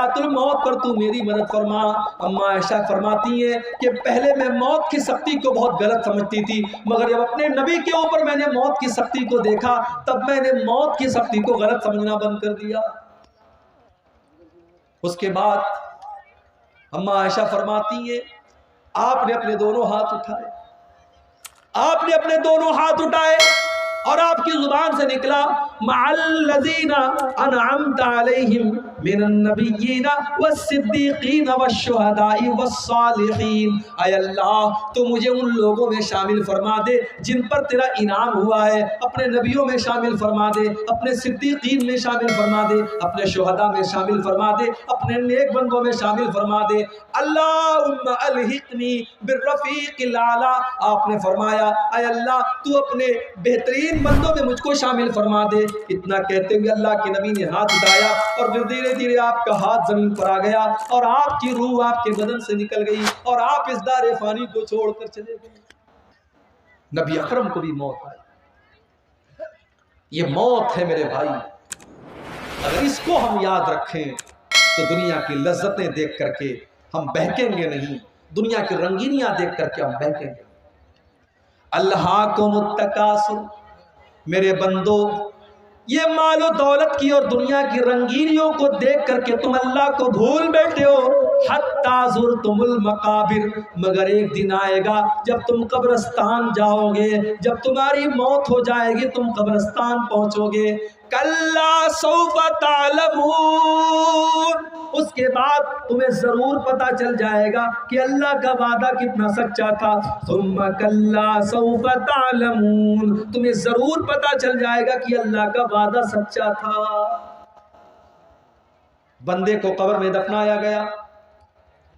सकरातुल मौत पर तू मेरी मदद फरमा। अम्मा आयशा फरमाती है कि पहले मैं मौत की सख्ती को बहुत गलत समझती थी, मगर जब अपने नबी के ऊपर मैंने मौत की सख्ती को देखा तब मैंने मौत की सख्ती को गलत समझना बंद कर दिया। उसके बाद अम्मा आयशा फरमाती है आपने अपने दोनों हाथ उठाए, आपने अपने दोनों हाथ उठाए और आपकी जुबान से निकला मअल्लज़ीना अनअमता अलैहिम मिनन नबिय्यीना वस्सिद्दीक़ीन वश्शुहदाई वस्सालिहीन। ऐ अल्लाह तो मुझे उन लोगों में शामिल फरमा दे जिन पर तेरा इनाम हुआ है, अपने नबियों में शामिल फरमा दे, अपने सिद्दीक़ीन में शामिल फरमा दे, अपने शुहदा में शामिल फरमा दे, अपने नेक बंदों में शामिल फरमा दे। अल्लाहुम्मा अलहिक़नी बिर्रफ़ीक़िल आला। आपने फरमाया ऐ अल्लाह तू अपने बेहतरीन बंदों में मुझको शामिल फरमा दे। इतना कहते हुए अल्लाह के नबी ने हाथ उठाया और धीरे धीरे आपका हाथ जमीन पर आ गया और आपकी रूह आपके बदन से निकल गई और आप इस दारे फानी को छोड़कर चले गए। नबी अकरम को भी मौत आई। ये मौत है मेरे भाई, अगर इसको हम याद रखें तो दुनिया की लज्जतें देख करके हम बहकेंगे नहीं, दुनिया की रंगीनियां देख करके हम बहकेंगे। अल्लाहुमुत तकासुर, मेरे बंदो ये मालो दौलत की और दुनिया की रंगीनियों को देख करके तुम अल्लाह को भूल बैठे हो। हत्ता ज़ुरतुमुल मकाबिर, मगर एक दिन आएगा जब तुम कब्रिस्तान जाओगे, जब तुम्हारी मौत हो जाएगी तुम कब्रिस्तान पहुंचोगे। कल्ला सौफ़ तालमून, उसके बाद तुम्हें जरूर पता चल जाएगा कि अल्लाह का वादा कितना सच्चा था। सुम्मा कल्ला सौफ़ तालमून, तुम्हें जरूर पता चल जाएगा कि अल्लाह का वादा सच्चा था। बंदे को कब्र में दफनाया गया।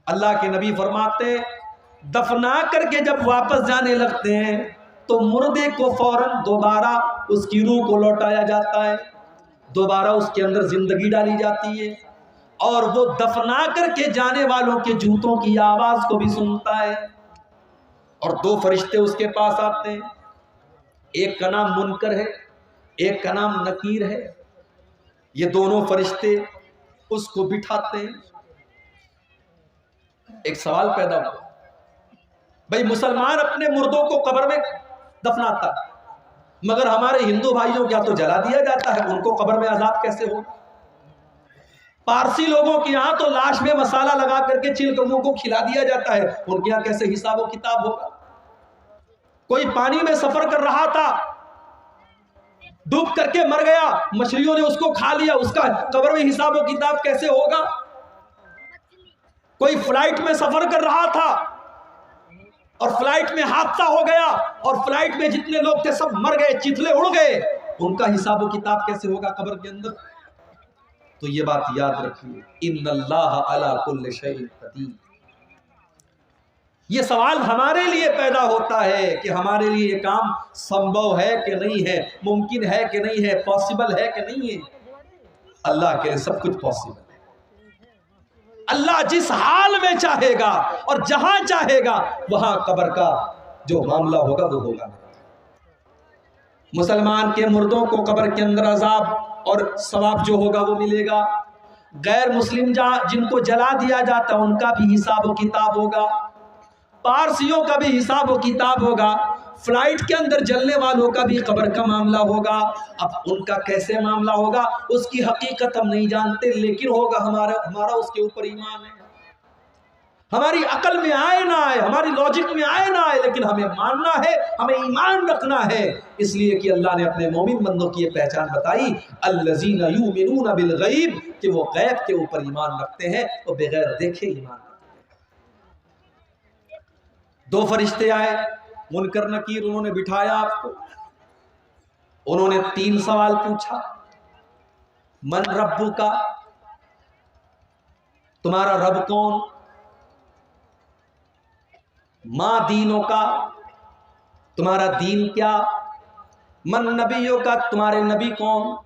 अल्लाह के नबी फरमाते दफना करके जब वापस जाने लगते हैं तो मुर्दे को फौरन दोबारा उसकी रूह को लौटाया जाता है, दोबारा उसके अंदर जिंदगी डाली जाती है और वो दफना करके जाने वालों के जूतों की आवाज को भी सुनता है। और दो फरिश्ते उसके पास आते हैं, एक का नाम मुनकर है, एक का नाम नकीर है। ये दोनों फरिश्ते उसको बिठाते हैं। एक सवाल पैदा हुआ, भाई मुसलमान अपने मुर्दों को कब्र में दफनाता है, मगर हमारे हिंदू भाइयों क्या तो जला दिया जाता है, उनको कब्र में अजाब कैसे होगा? पारसी लोगों के यहाँ तो लाश में मसाला लगा करके चिलकौओं को खिला दिया जाता है, उनके यहाँ कैसे हिसाब व किताब होगा? कोई पानी में सफर कर रहा था, डूब करके मर गया, मछलियों ने उसको खा लिया, उसका कब्र में हिसाब व किताब कैसे होगा? कोई फ्लाइट में सफर कर रहा था और फ्लाइट में हादसा हो गया और फ्लाइट में जितने लोग थे सब मर गए, चिथले उड़ गए, उनका हिसाब व किताब कैसे होगा कब्र के अंदर? तो ये बात याद रखिए, इन्नल्लाह अला कुल्लि शैइन कदीर। ये सवाल हमारे लिए पैदा होता है कि हमारे लिए ये काम संभव है कि नहीं है, मुमकिन है कि नहीं है, पॉसिबल है कि नहीं है। अल्लाह के लिए सब कुछ पॉसिबल है। अल्लाह जिस हाल में चाहेगा और जहां चाहेगा वहां कब्र का जो मामला होगा वो होगा। मुसलमान के मुर्दों को कब्र के अंदर अजाब और सवाब जो होगा वो मिलेगा। गैर मुस्लिम जिनको जला दिया जाता है उनका भी हिसाब व किताब होगा, पारसियों का भी हिसाब व किताब होगा, फ्लाइट के अंदर जलने वालों का भी कब्र का मामला होगा। अब उनका कैसे मामला होगा उसकी हकीकत हम नहीं जानते, लेकिन होगा, हमारा उसके ऊपर ईमान है। हमारी अकल में आए ना आए, हमारी लॉजिक में आए ना आए, लेकिन हमें मानना है, हमें ईमान रखना है। इसलिए कि अल्लाह ने अपने मोमिन बंदों की ये पहचान बताई, अल्लज़ीना युमिनूना बिल गैब, कि वो गैब के ऊपर ईमान रखते हैं, वो बगैर देखे ईमान रखते हैं। दो फरिश्ते आए, मुनकर नकीर, उन्होंने बिठाया आपको, उन्होंने 3 सवाल पूछा। मन रब्बुका, तुम्हारा रब कौन? माँ दीनों का, तुम्हारा दीन क्या? मन नबियों का, तुम्हारे नबी कौन?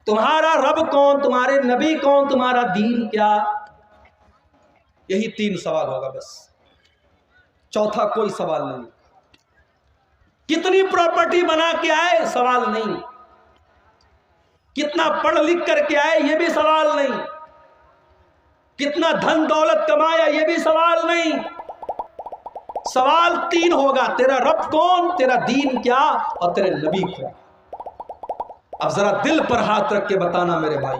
तुम्हारा रब कौन, तुम्हारे नबी कौन, तुम्हारा दीन क्या? यही 3 सवाल होगा बस, चौथा कोई सवाल नहीं। कितनी प्रॉपर्टी बना के आए, सवाल नहीं। कितना पढ़ लिख करके आए, ये भी सवाल नहीं। कितना धन दौलत कमाया ये भी सवाल नहीं, सवाल 3 होगा, तेरा रब कौन, तेरा दीन क्या और तेरे नबी कौन। अब जरा दिल पर हाथ रख के बताना मेरे भाई,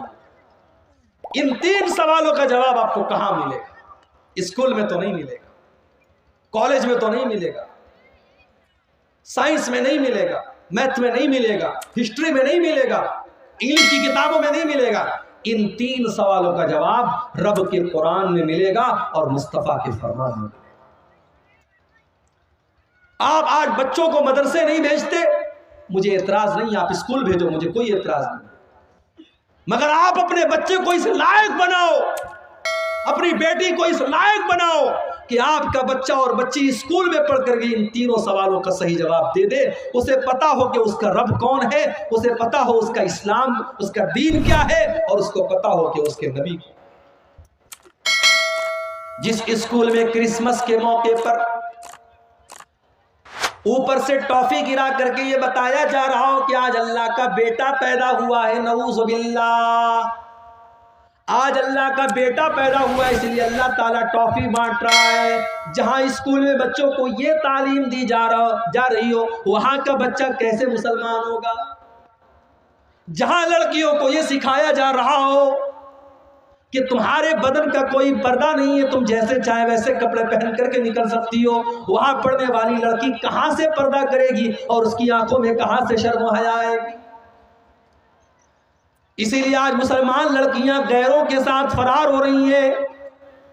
इन 3 सवालों का जवाब आपको कहां मिलेगा? स्कूल में तो नहीं मिलेगा, कॉलेज में तो नहीं मिलेगा, साइंस में नहीं मिलेगा, मैथ में नहीं मिलेगा, हिस्ट्री में नहीं मिलेगा, इंग्लिश की किताबों में नहीं मिलेगा। इन 3 सवालों का जवाब रब के कुरान में मिलेगा और मुस्तफा के फरमान में। आप आज बच्चों को मदरसे नहीं भेजते, मुझे एतराज नहीं, आप स्कूल भेजो, मुझे कोई एतराज नहीं, मगर आप अपने बच्चे को इस लायक बनाओ, अपनी बेटी को इस लायक बनाओ कि आपका बच्चा और बच्ची स्कूल में पढ़ करके इन 3 सवालों का सही जवाब दे दे। उसे पता हो कि उसका रब कौन है, उसे पता हो उसका इस्लाम, उसका दीन क्या है, और उसको पता हो कि उसके नबी को। जिस स्कूल में क्रिसमस के मौके पर ऊपर से टॉफी गिरा करके ये बताया जा रहा हो कि आज अल्लाह का बेटा पैदा हुआ है, नऊज़ बिल्लाह, आज अल्लाह का बेटा पैदा हुआ है इसलिए अल्लाह ताला टॉफी बांट रहा है। जहां स्कूल में बच्चों को ये तालीम दी जा रही हो, वहां का बच्चा कैसे मुसलमान होगा? जहां लड़कियों को ये सिखाया जा रहा हो कि तुम्हारे बदन का कोई पर्दा नहीं है, तुम जैसे चाहे वैसे कपड़े पहन करके निकल सकती हो, वहां पढ़ने वाली लड़की कहां से पर्दा करेगी और उसकी आंखों में कहां से शर्म हया आएगी? इसीलिए आज मुसलमान लड़कियां गैरों के साथ फरार हो रही हैं।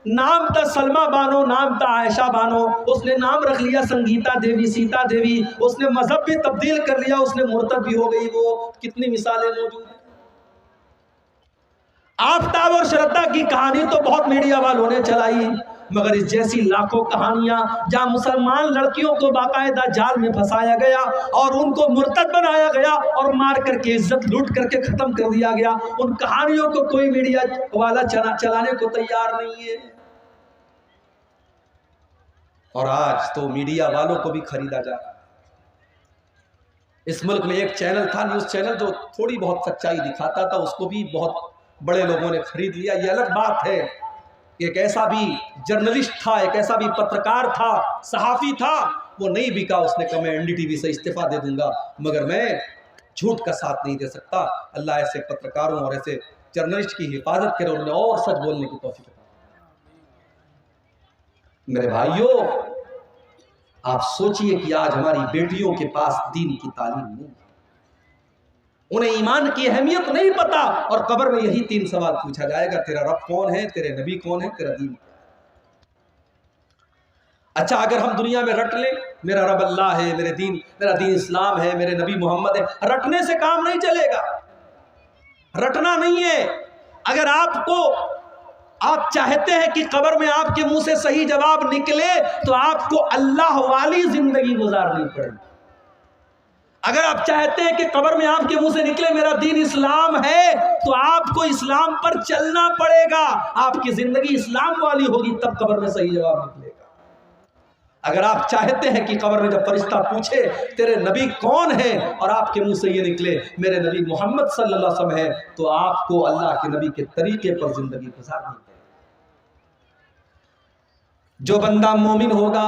नाम था सलमा बानो, नाम था आयशा बानो, उसने नाम रख लिया संगीता देवी, सीता देवी, उसने मजहब भी तब्दील कर लिया, उसने मुर्तद भी हो गई। वो कितनी मिसालें मौजूद हैं। आफताब और श्रद्धा की कहानी तो बहुत मीडिया वालों ने चलाई, मगर इस जैसी लाखों कहानियां जहां मुसलमान लड़कियों को बाकायदा जाल में फंसाया गया और उनको मुर्तद बनाया गया और मार करके इज्जत लूट करके खत्म कर दिया गया, उन कहानियों को कोई मीडिया वाला चलाने को तैयार नहीं है। और आज तो मीडिया वालों को भी खरीदा जा रहा है। इस मुल्क में एक चैनल था, न्यूज चैनल, जो थोड़ी बहुत सच्चाई दिखाता था, उसको भी बहुत बड़े लोगों ने खरीद लिया। ये अलग बात है, एक ऐसा भी जर्नलिस्ट था, एक ऐसा भी पत्रकार था, सहाफ़ी था, वो नहीं बिका। उसने कहा मैं एनडीटीवी से इस्तीफा दे दूंगा, मगर मैं झूठ का साथ नहीं दे सकता। अल्लाह ऐसे पत्रकारों और ऐसे जर्नलिस्ट की हिफाजत करे, उन्होंने और सच बोलने की तौफीक दी। मेरे भाइयों, आप सोचिए कि आज हमारी बेटियों के पास दीन की तालीम नहीं, उन्हें ईमान की अहमियत नहीं पता, और कब्र में यही 3 सवाल पूछा जाएगा, तेरा रब कौन है, तेरे नबी कौन है, तेरा दीन। अच्छा, अगर हम दुनिया में रट लें मेरा रब अल्लाह है, मेरा दीन इस्लाम है, मेरे नबी मोहम्मद है, रटने से काम नहीं चलेगा। रटना नहीं है। अगर आप चाहते हैं कि कब्र में आपके मुंह से सही जवाब निकले, तो आपको अल्लाह वाली जिंदगी गुजारनी पड़ेगी। अगर आप चाहते हैं कि कब्र में आपके मुंह से निकले मेरा दीन इस्लाम है, तो आपको इस्लाम पर चलना पड़ेगा। आपकी जिंदगी इस्लाम वाली होगी, तब कब्र में सही जवाब निकलेगा। अगर आप चाहते हैं कि कब्र में जब फरिश्ता पूछे तेरे नबी कौन है, और आपके मुंह से ये निकले मेरे नबी मोहम्मद सल्लल्लाहु अलैहि वसल्लम है, तो आपको अल्लाह के नबी के तरीके पर जिंदगी गुजारनी पड़ेगी। जो बंदा मोमिन होगा,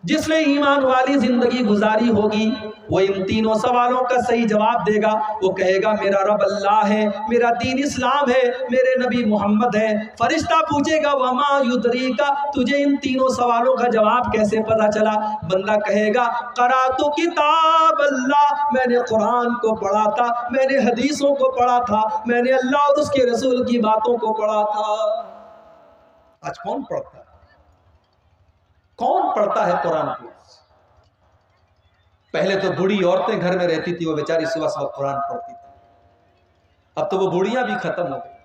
जिसने ईमान वाली जिंदगी गुजारी होगी, वो इन 3 सवालों का सही जवाब देगा। वो कहेगा मेरा रब अल्लाह है, मेरा दीन इस्लाम है, मेरे नबी मोहम्मद है। फरिश्ता पूछेगा वमा युदरीका, तुझे इन 3 सवालों का जवाब कैसे पता चला? बंदा कहेगा क़राअतु किताब अल्लाह, मैंने कुरान को पढ़ा था, मैंने हदीसों को पढ़ा था, मैंने अल्लाह और उसके रसूल की बातों को पढ़ा था। आज कौन पढ़ता है? कौन पढ़ता है कुरान को? पहले तो बूढ़ी औरतें घर में रहती थी, वो बेचारी सुबह सुबह कुरान पढ़ती थी। अब तो वो बूढ़ियां भी खत्म हो गई।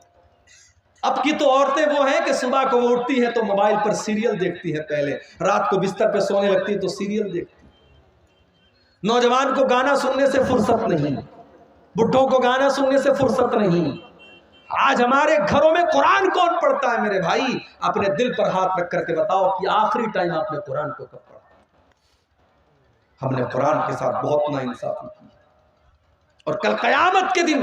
अब की तो औरतें वो हैं कि सुबह को वो उठती हैं तो मोबाइल पर सीरियल देखती हैं, पहले रात को बिस्तर पे सोने लगती है तो सीरियल देखती है। नौजवान को गाना सुनने से फुर्सत नहीं, बुढ़ों को गाना सुनने से फुर्सत नहीं। आज हमारे घरों में कुरान कौन पढ़ता है? मेरे भाई, अपने दिल पर हाथ रख करके बताओ कि आखिरी टाइम आपने कुरान को कब पढ़ा? हमने कुरान के साथ बहुत नाइंसाफी की, और कल कयामत के दिन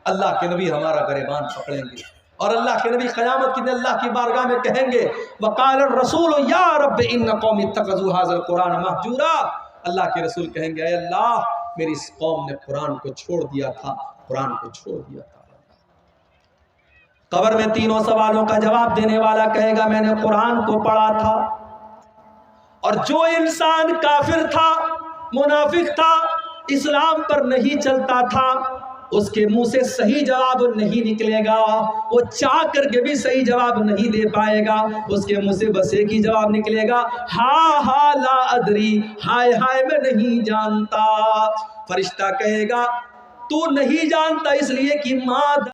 अल्लाह के नबी हमारा गिरबान पकड़ेंगे और अल्लाह के नबी क़यामत के दिन अल्लाह की बारगाह में कहेंगे वक़ाल रसूल या रब इन्न कौमी इत्तख़ज़ू हाज़ल कुरान महजूरा। अल्लाह के रसूल कहेंगे ऐ अल्लाह मेरी इस कौम ने कुरान को छोड़ दिया था, कुरान को छोड़ दिया था। कब्र में तीनों सवालों का जवाब देने वाला कहेगा मैंने कुरान को पढ़ा था। और जो इंसान काफिर था, मुनाफिक था, इस्लाम पर नहीं चलता था, उसके मुंह से सही जवाब नहीं निकलेगा, वो चाह करके भी सही जवाब नहीं दे पाएगा। उसके मुंह से बस एक ही जवाब निकलेगा हा हा ला अदरी, हाय हाय मैं नहीं जानता। फरिश्ता कहेगा तू नहीं जानता इसलिए कि माँ